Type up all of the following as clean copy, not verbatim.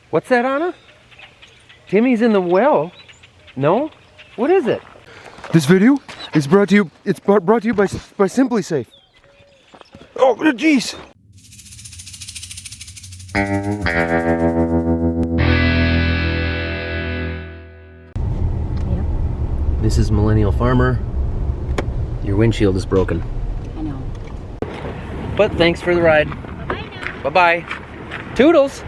What's that, Anna? Timmy's in the well? No? What is it? This video is brought to you. It's brought to you by Simply Safe. Oh, jeez. This is Millennial Farmer. Your windshield is broken. I know. But thanks for the ride. Bye-bye now. Bye-bye. Toodles.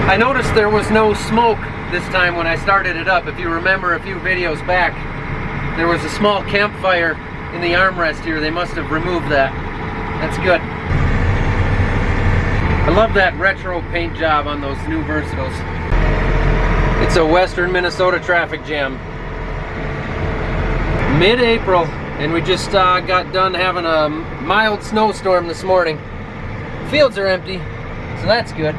I noticed there was no smoke this time when I started it up. If you remember a few videos back, there was a small campfire in the armrest here. They must have removed that. That's good. I love that retro paint job on those new Versatiles. It's a western Minnesota traffic jam. Mid-April, and we just got done having a mild snowstorm this morning. Fields are empty, so that's good.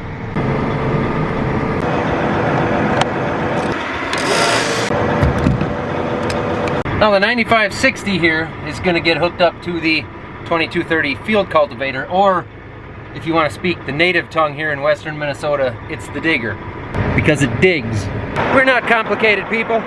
Now the 9560 here is going to get hooked up to the 2230 field cultivator, or if you want to speak the native tongue here in western Minnesota, it's the digger, because it digs. We're not complicated people. Do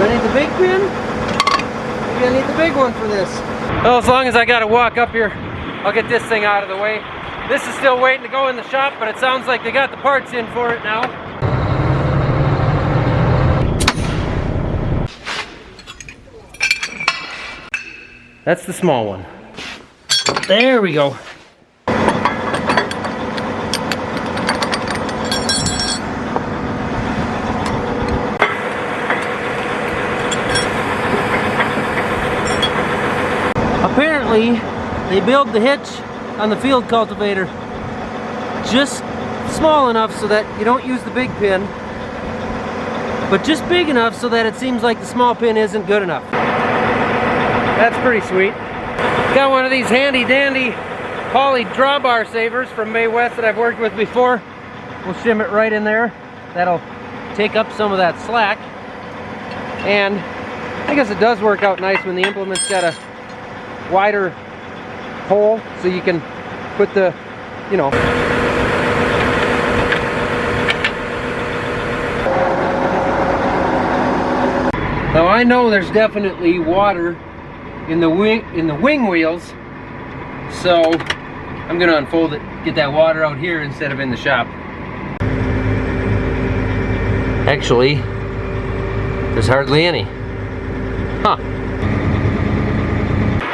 I need the big pin? I need the big one for this. Well, as long as I gotta walk up here, I'll get this thing out of the way. This is still waiting to go in the shop, but it sounds like they got the parts in for it now. That's the small one. There we go. Apparently, they build the hitch on the field cultivator just small enough so that you don't use the big pin, but just big enough so that it seems like the small pin isn't good enough. That's pretty sweet. Got one of these handy dandy poly drawbar savers from May West that I've worked with before. We'll shim it right in there. That'll take up some of that slack. And I guess it does work out nice when the implement's got a wider hole, so you can put the, you know. Now I know there's definitely water in the wing wheels, so I'm gonna unfold it, get that water out here instead of in the shop. Actually, there's hardly any. Huh.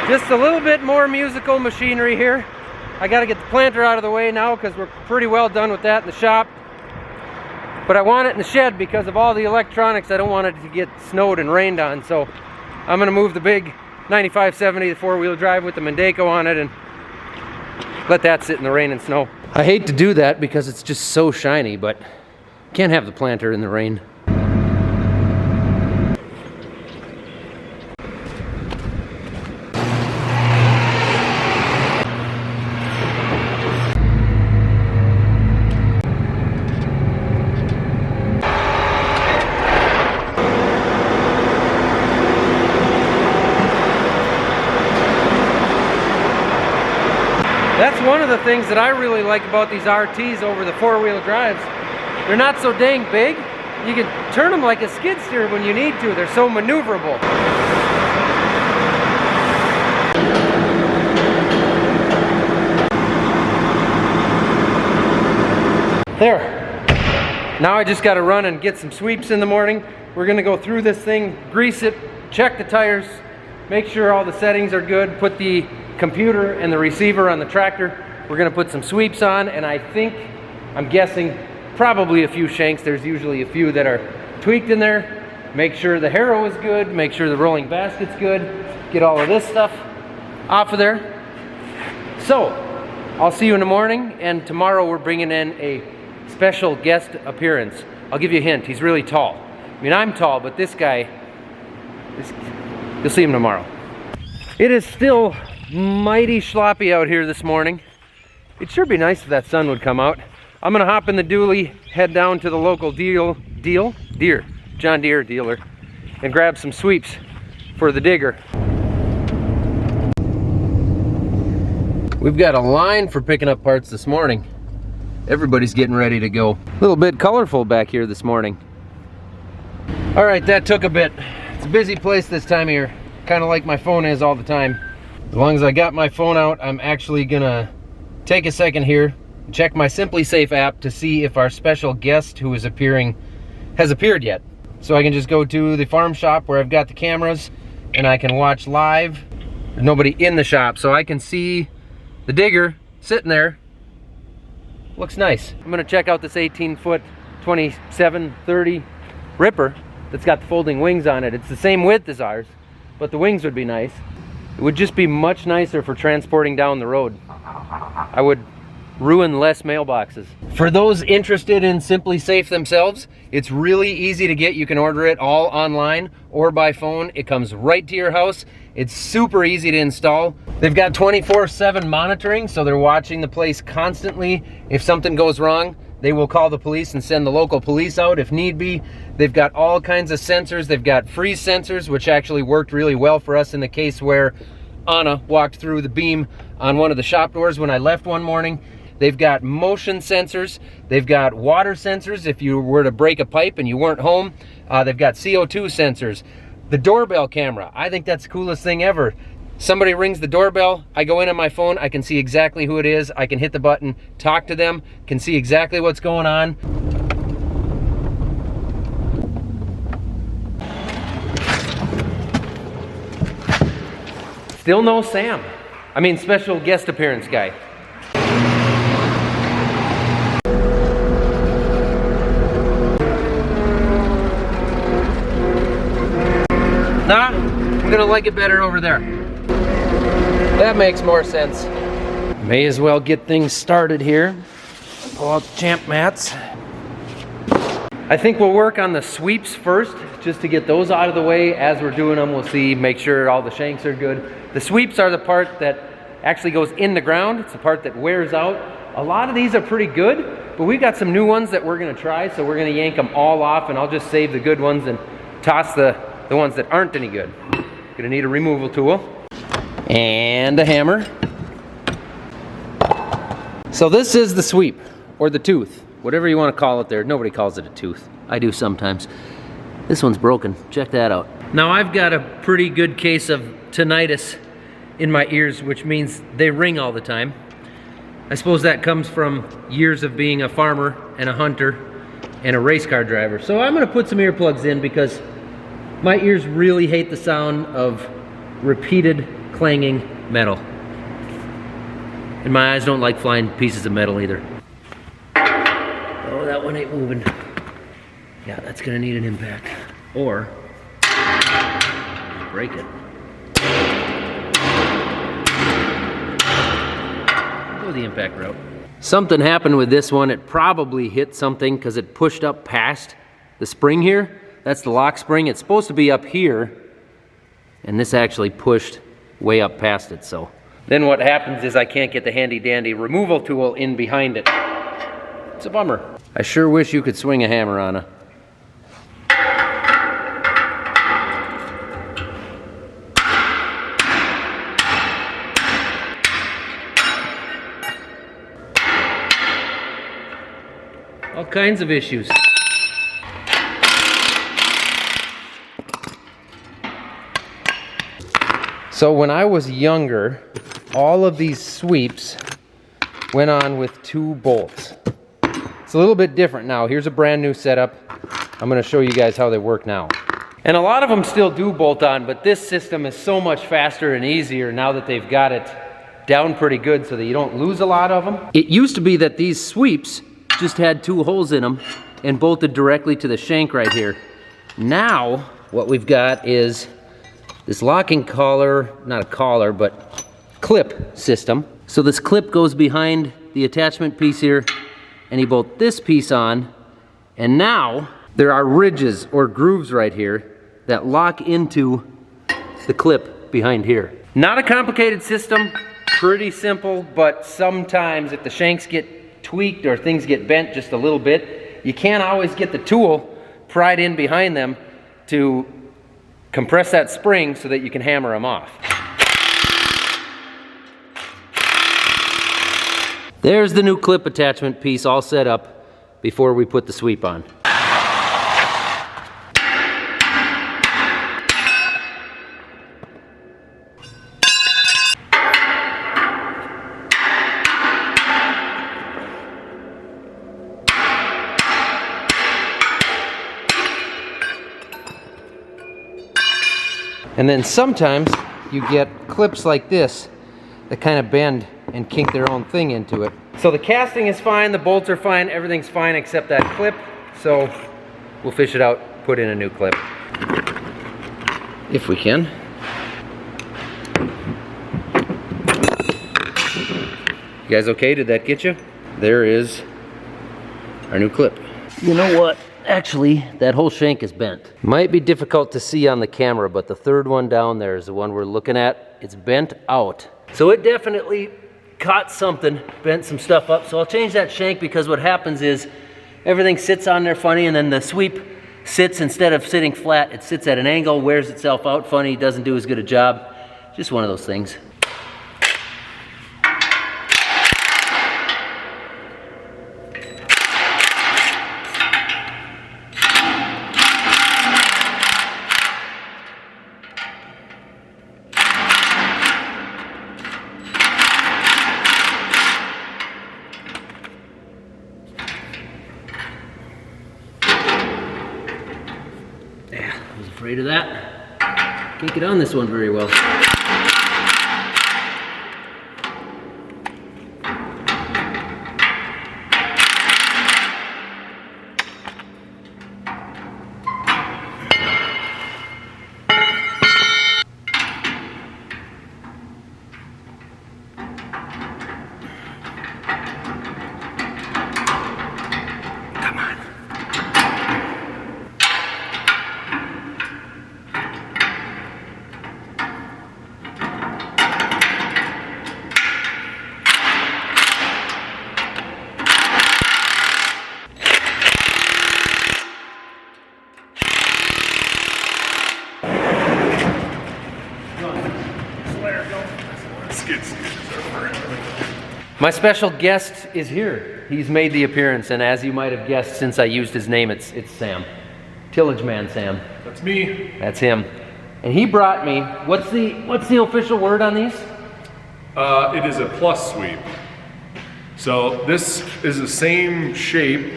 Just a little bit more musical machinery here. I gotta get the planter out of the way now because we're pretty well done with that in the shop. But I want it in the shed because of all the electronics. I don't want it to get snowed and rained on. So I'm gonna move the big 9570, the four-wheel drive with the Mendeco on it, and let that sit in the rain and snow. I hate to do that because it's just so shiny, but can't have the planter in the rain. That's one of the things that I really like about these RTs over the four-wheel drives. They're not so dang big. You can turn them like a skid steer when you need to. They're so maneuverable. There. Now I just got to run and get some sweeps in the morning. We're going to go through this thing, grease it, check the tires, make sure all the settings are good, put the computer and the receiver on the tractor. We're going to put some sweeps on, and I think, I'm guessing, probably a few shanks. There's usually a few that are tweaked in there. Make sure the harrow is good, make sure the rolling basket's good, get all of this stuff off of there. So, I'll see you in the morning, and tomorrow we're bringing in a special guest appearance. I'll give you a hint, he's really tall. I mean, I'm tall, but this guy, you'll see him tomorrow. It is still mighty sloppy out here this morning. It'd sure be nice if that sun would come out. I'm gonna hop in the dually, head down to the local John Deere dealer, and grab some sweeps for the digger. We've got a line for picking up parts this morning. Everybody's getting ready to go. A little bit colorful back here this morning. All right, that took a bit. It's a busy place this time of year, kind of like my phone is all the time. As long as I got my phone out, I'm actually gonna take a second here and check my Simply Safe app to see if our special guest who is appearing has appeared yet. So I can just go to the farm shop where I've got the cameras and I can watch live. There's nobody in the shop, so I can see the digger sitting there. Looks nice. I'm gonna check out this 18-foot 2730 ripper that's got the folding wings on it. It's the same width as ours, but the wings would be nice. It would just be much nicer for transporting down the road. I would ruin less mailboxes. For those interested in Simply Safe themselves, it's really easy to get. You can order it all online or by phone. It comes right to your house. It's super easy to install. They've got 24/7 monitoring, so they're watching the place constantly. If something goes wrong, they will call the police and send the local police out if need be. They've got all kinds of sensors. They've got freeze sensors, which actually worked really well for us in the case where Anna walked through the beam on one of the shop doors when I left one morning. They've got motion sensors. They've got water sensors if you were to break a pipe and you weren't home. They've got CO2 sensors. The doorbell camera, I think that's the coolest thing ever. Somebody rings the doorbell, I go in on my phone, I can see exactly who it is, I can hit the button, talk to them, can see exactly what's going on. Still no Sam. I mean, special guest appearance guy. Nah, I'm gonna like it better over there. That makes more sense. May as well get things started here. Pull out the champ mats. I think we'll work on the sweeps first, just to get those out of the way. As we're doing them, we'll see, make sure all the shanks are good. The sweeps are the part that actually goes in the ground. It's the part that wears out. A lot of these are pretty good, but we've got some new ones that we're gonna try, so we're gonna yank them all off, and I'll just save the good ones and toss the ones that aren't any good. Gonna need a removal tool and a hammer. So this is the sweep, or the tooth, whatever you want to call it there. Nobody calls it a tooth. I do sometimes. This one's broken. Check that out. Now I've got a pretty good case of tinnitus in my ears, which means they ring all the time. I suppose that comes from years of being a farmer and a hunter and a race car driver. So I'm gonna put some earplugs in because my ears really hate the sound of repeated clanging metal. And my eyes don't like flying pieces of metal either. Oh, that one ain't moving. Yeah, that's gonna need an impact. Or break it. Go the impact route. Something happened with this one. It probably hit something because it pushed up past the spring here. That's the lock spring. It's supposed to be up here, and this actually pushed way up past it. So then what happens is I can't get the handy dandy removal tool in behind it. It's a bummer. I sure wish you could swing a hammer, Anna. All kinds of issues. So when I was younger, all of these sweeps went on with 2 bolts. It's a little bit different now. Here's a brand new setup. I'm gonna show you guys how they work now. And a lot of them still do bolt on, but this system is so much faster and easier now that they've got it down pretty good so that you don't lose a lot of them. It used to be that these sweeps just had 2 holes in them and bolted directly to the shank right here. Now, what we've got is this locking collar, not a collar, but clip system. So this clip goes behind the attachment piece here, and you bolt this piece on, and now there are ridges or grooves right here that lock into the clip behind here. Not a complicated system, pretty simple, but sometimes if the shanks get tweaked or things get bent just a little bit, you can't always get the tool pried in behind them to compress that spring so that you can hammer them off. There's the new clip attachment piece all set up before we put the sweep on. And then sometimes you get clips like this that kind of bend and kink their own thing into it. So the casting is fine, the bolts are fine, everything's fine except that clip. So we'll fish it out, put in a new clip. If we can. You guys okay? Did that get you? There is our new clip. You know what? Actually, that whole shank is bent. Might be difficult to see on the camera, but the third one down there is the one we're looking at. It's bent out. So it definitely caught something, bent some stuff up. So I'll change that shank because what happens is everything sits on there funny and then the sweep sits, instead of sitting flat, it sits at an angle, wears itself out funny, doesn't do as good a job. Just one of those things. I was afraid of that. Can't get on this one very well. My special guest is here. He's made the appearance, and as you might have guessed, since I used his name, it's Sam. Tillage Man Sam. That's me. That's him. And he brought me, what's the official word on these? It is a plus sweep. So this is the same shape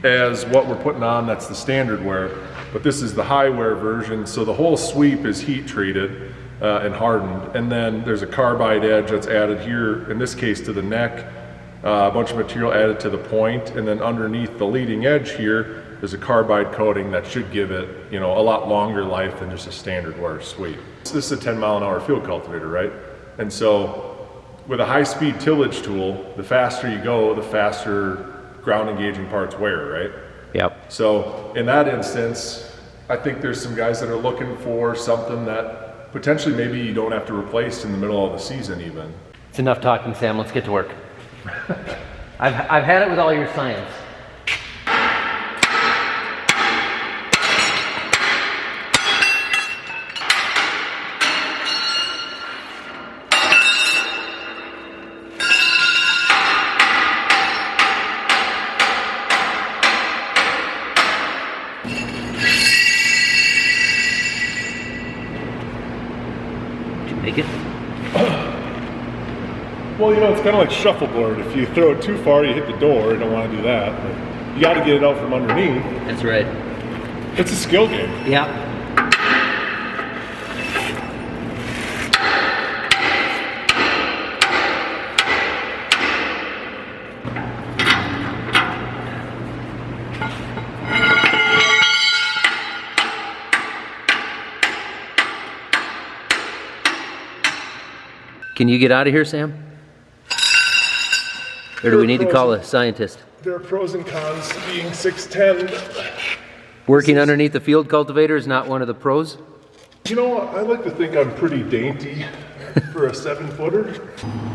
as what we're putting on, that's the standard wear, but this is the high wear version, so the whole sweep is heat treated and hardened, and then there's a carbide edge that's added here, in this case to the neck, a bunch of material added to the point, and then underneath the leading edge here is a carbide coating that should give it, you know, a lot longer life than just a standard wear sweep. So this is a 10-mile-an-hour field cultivator, right? And so with a high-speed tillage tool, the faster you go, the faster ground engaging parts wear, right? Yep. So in that instance, I think there's some guys that are looking for something that potentially maybe you don't have to replace in the middle of the season even. It's enough talking, Sam. Let's get to work. I've had it with all your science. Make it? Well, you know, it's kind of like shuffleboard. If you throw it too far, you hit the door. You don't want to do that. But you got to get it out from underneath. That's right. It's a skill game. Yeah. Can you get out of here, Sam? Or do we need to call a scientist? There are pros and cons to being 6'10". Working underneath the field cultivator is not one of the pros? You know, I like to think I'm pretty dainty. for a 7-footer.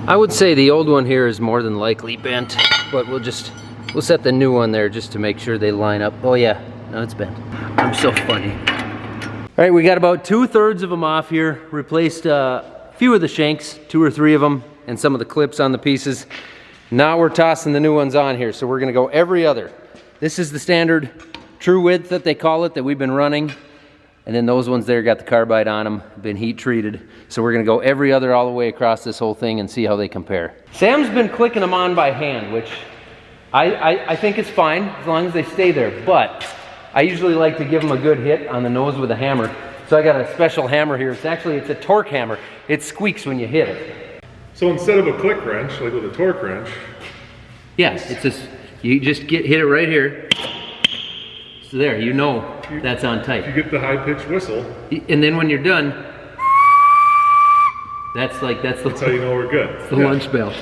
I would say the old one here is more than likely bent, but we'll set the new one there just to make sure they line up. Oh yeah, no, it's bent. I'm so funny. All right, we got about 2/3 of them off here. Replaced a few of the shanks, 2 or 3 of them, and some of the clips on the pieces. Now we're tossing the new ones on here, so we're gonna go every other. This is the standard true width that they call it, that we've been running. And then those ones there got the carbide on them, been heat treated. So we're gonna go every other all the way across this whole thing and see how they compare. Sam's been clicking them on by hand, which I think is fine as long as they stay there. But I usually like to give them a good hit on the nose with a hammer. So I got a special hammer here. It's a torque hammer. It squeaks when you hit it. So instead of a click wrench, like with a torque wrench. Yes, you just hit it right here. So there, you know that's on tight. You get the high-pitched whistle. And then when you're done, that's how you know we're good. It's the lunch bell.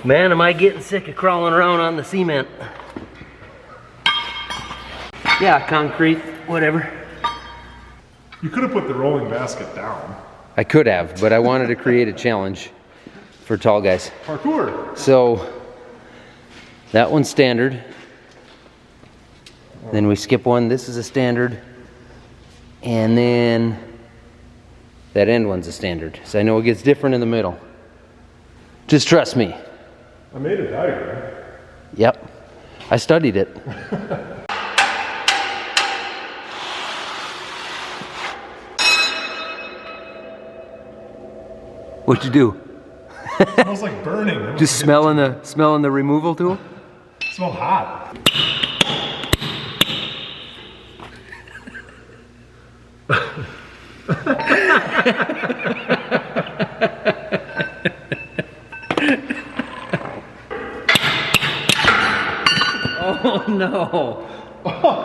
Man, am I getting sick of crawling around on the cement. Yeah, concrete, whatever. You could have put the rolling basket down. I could have, but I wanted to create a challenge for tall guys. Parkour. So that one's standard. Then we skip one. This is a standard. And then that end one's a standard. So I know it gets different in the middle. Just trust me. I made a diagram. Yep. I studied it. What'd you do? It smells like burning. Just smelling the removal tool? It smells hot. Oh no. Oh,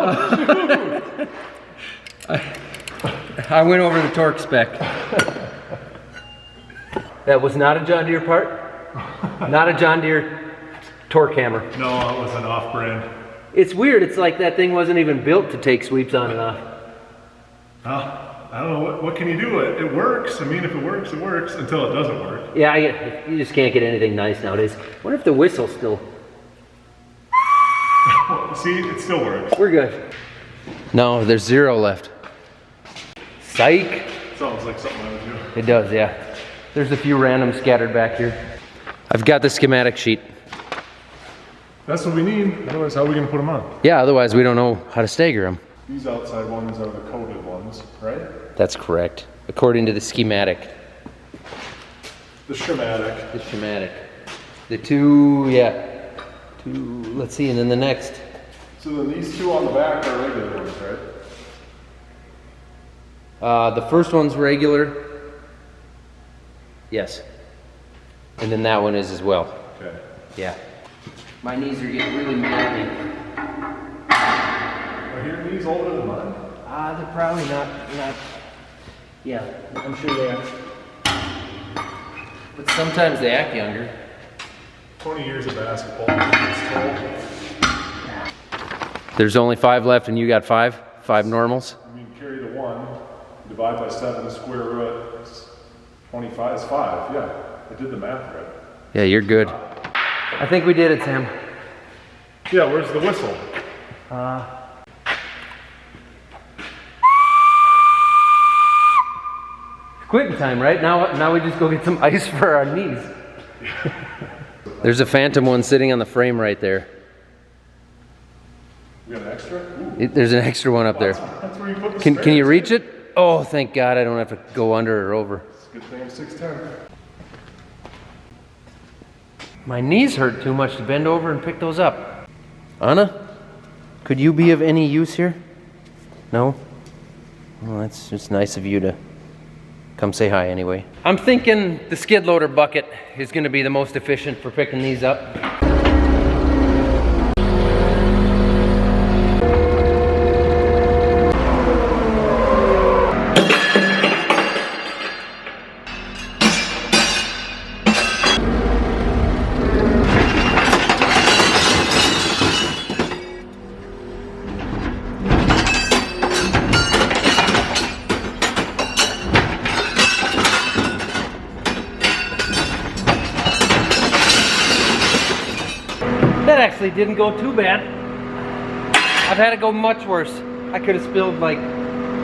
I went over the torque spec. That was not a John Deere part. Not a John Deere torque hammer. No, it was an off-brand. It's weird. It's like that thing wasn't even built to take sweeps on and off. I don't know, what can you do? It works. I mean, if it works, it works until it doesn't work. Yeah, you just can't get anything nice nowadays. What if the whistle still... See, it still works. We're good. No, there's 0 left. Psych. Sounds like something I would do. It does, yeah. There's a few random scattered back here. I've got the schematic sheet. That's what we need. Otherwise, how are we going to put them on? Yeah, otherwise we don't know how to stagger them. These outside ones are the coated ones, right? That's correct, according to the schematic. The schematic. The schematic. The two, let's see, and then the next. So then these 2 on the back are regular ones, right? The first one's regular. Yes. And then that one is as well. Okay. Yeah. My knees are getting really mad at me. Are your knees older than mine? They're probably not, yeah, I'm sure they are. But sometimes they act younger. 20 years of basketball. There's only 5 left and you got 5? 5 normals? I mean, carry the 1, divide by 7, square root, 25 is 5, yeah. I did the math right. Yeah, you're good. I think we did it, Sam. Yeah, where's the whistle? Quitting time, right? Now we just go get some ice for our knees. There's a phantom one sitting on the frame right there. We got an extra? Ooh. There's an extra one up there. That's where you put the Can you spares. reach it? Oh, thank God I don't have to go under or over. It's a good thing I'm 6'10". My knees hurt too much to bend over and pick those up. Anna, could you be of any use here? No? Well, that's just nice of you to come say hi anyway. I'm thinking the skid loader bucket is going to be the most efficient for picking these up. That actually didn't go too bad. I've had it go much worse. I could have spilled like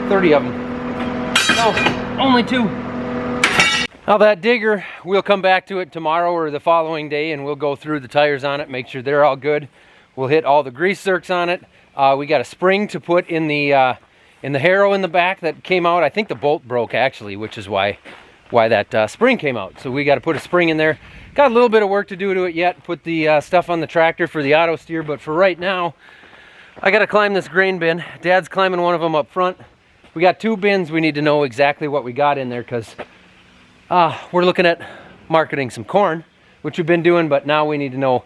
30 of them. No, only 2. Now that digger, we'll come back to it tomorrow or the following day and we'll go through the tires on it, make sure they're all good. We'll hit all the grease zerks on it. We got a spring to put in the harrow in the back that came out. I think the bolt broke actually, which is why that spring came out. So we got to put a spring in there. Got a little bit of work to do to it yet. Put the stuff on the tractor for the auto steer, but for right now, I got to climb this grain bin. Dad's climbing one of them up front. We got 2 bins. We need to know exactly what we got in there because we're looking at marketing some corn, which we've been doing, but now we need to know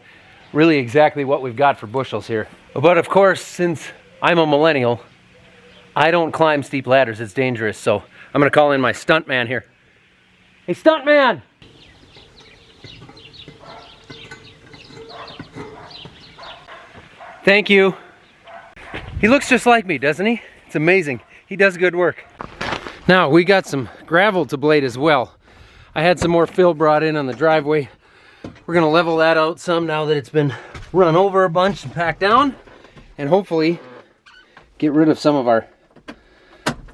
really exactly what we've got for bushels here. But of course, since I'm a millennial, I don't climb steep ladders. It's dangerous. So I'm gonna call in my stunt man here. Hey, stunt man! Thank you. He looks just like me, doesn't he? It's amazing. He does good work. Now, we got some gravel to blade as well. I had some more fill brought in on the driveway. We're gonna level that out some now that it's been run over a bunch and packed down, and hopefully get rid of some of our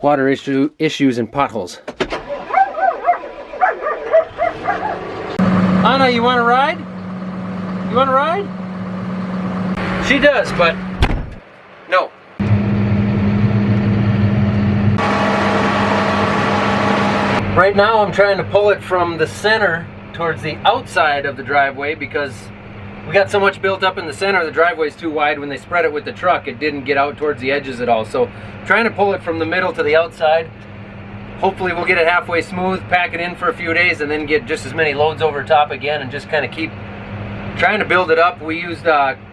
water issues and potholes. Anna, you wanna ride? You wanna ride? She does, but no. Right now I'm trying to pull it from the center towards the outside of the driveway because we got so much built up in the center. The driveway's too wide. When they spread it with the truck, it didn't get out towards the edges at all. So trying to pull it from the middle to the outside. Hopefully we'll get it halfway smooth, pack it in for a few days, and then get just as many loads over top again and just kind of keep trying to build it up. We used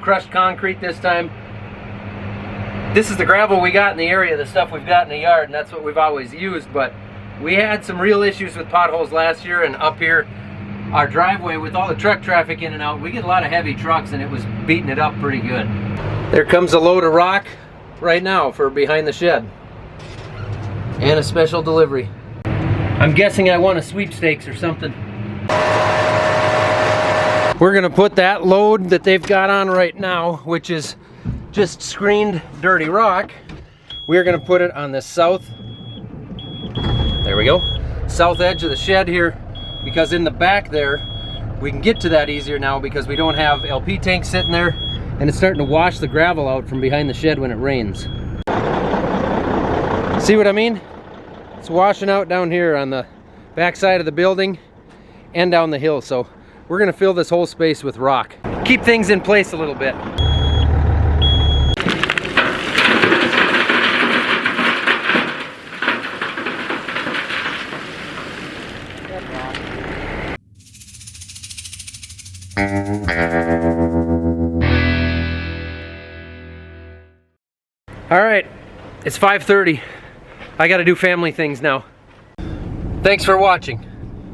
crushed concrete this time. This is the gravel we got in the area, the stuff we've got in the yard, and that's what we've always used, but we had some real issues with potholes last year, and up here, our driveway with all the truck traffic in and out, we get a lot of heavy trucks and it was beating it up pretty good. There comes a load of rock right now for behind the shed. And a special delivery. I'm guessing I won a sweepstakes or something. We're gonna put that load that they've got on right now, which is just screened dirty rock, we're gonna put it on the south, there we go, south edge of the shed here, because in the back there, we can get to that easier now because we don't have LP tanks sitting there, and it's starting to wash the gravel out from behind the shed when it rains. See what I mean? It's washing out down here on the back side of the building and down the hill, so we're gonna fill this whole space with rock. Keep things in place a little bit. All right, it's 5:30. I gotta do family things now. Thanks for watching.